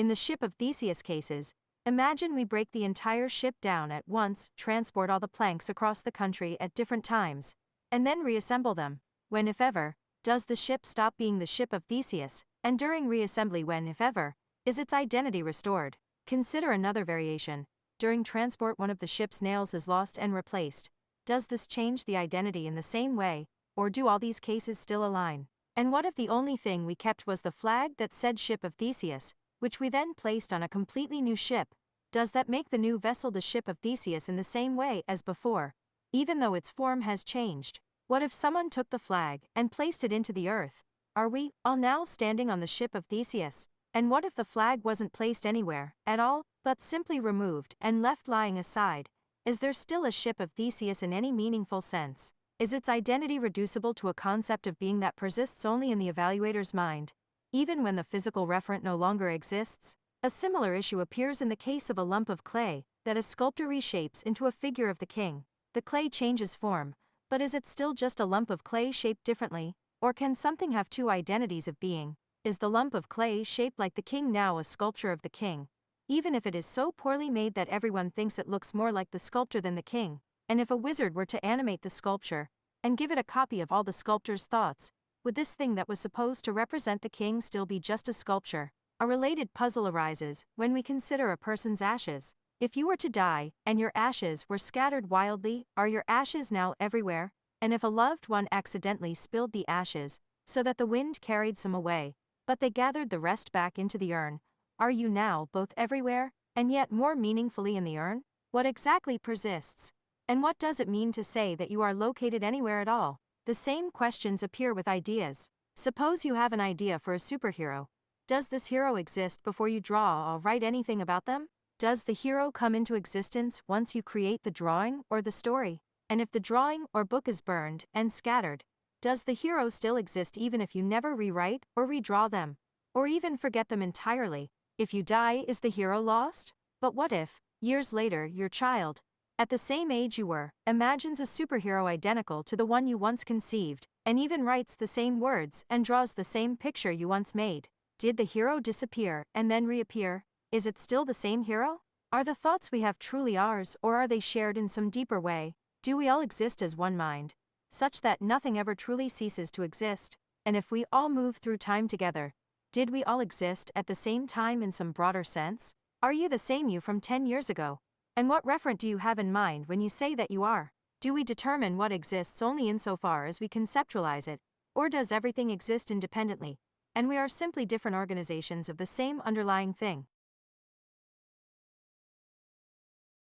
In the ship of Theseus cases, imagine we break the entire ship down at once, transport all the planks across the country at different times, and then reassemble them. When, if ever, does the ship stop being the ship of Theseus, and during reassembly when, if ever, is its identity restored? Consider another variation. During transport one of the ship's nails is lost and replaced. Does this change the identity in the same way, or do all these cases still align? And what if the only thing we kept was the flag that said ship of Theseus, which we then placed on a completely new ship? Does that make the new vessel the ship of Theseus in the same way as before, even though its form has changed? What if someone took the flag and placed it into the earth? Are we all now standing on the ship of Theseus? And what if the flag wasn't placed anywhere at all, but simply removed and left lying aside? Is there still a ship of Theseus in any meaningful sense? Is its identity reducible to a concept of being that persists only in the evaluator's mind, even when the physical referent no longer exists? A similar issue appears in the case of a lump of clay that a sculptor reshapes into a figure of the king. The clay changes form, but is it still just a lump of clay shaped differently, or can something have two identities of being? Is the lump of clay shaped like the king now a sculpture of the king, even if it is so poorly made that everyone thinks it looks more like the sculptor than the king? And if a wizard were to animate the sculpture, and give it a copy of all the sculptor's thoughts, would this thing that was supposed to represent the king still be just a sculpture? A related puzzle arises when we consider a person's ashes. If you were to die, and your ashes were scattered wildly, are your ashes now everywhere? And if a loved one accidentally spilled the ashes, so that the wind carried some away, but they gathered the rest back into the urn, are you now both everywhere, and yet more meaningfully in the urn? What exactly persists? And what does it mean to say that you are located anywhere at all? The same questions appear with ideas. Suppose you have an idea for a superhero. Does this hero exist before you draw or write anything about them? Does the hero come into existence once you create the drawing or the story? And if the drawing or book is burned and scattered, does the hero still exist even if you never rewrite or redraw them, or even forget them entirely? If you die, is the hero lost? But what if, years later, your child, at the same age you were, imagines a superhero identical to the one you once conceived, and even writes the same words and draws the same picture you once made? Did the hero disappear and then reappear? Is it still the same hero? Are the thoughts we have truly ours, or are they shared in some deeper way? Do we all exist as one mind, such that nothing ever truly ceases to exist? And if we all move through time together, did we all exist at the same time in some broader sense? Are you the same you from 10 years ago? And what referent do you have in mind when you say that you are? Do we determine what exists only insofar as we conceptualize it, or does everything exist independently, and we are simply different organizations of the same underlying thing?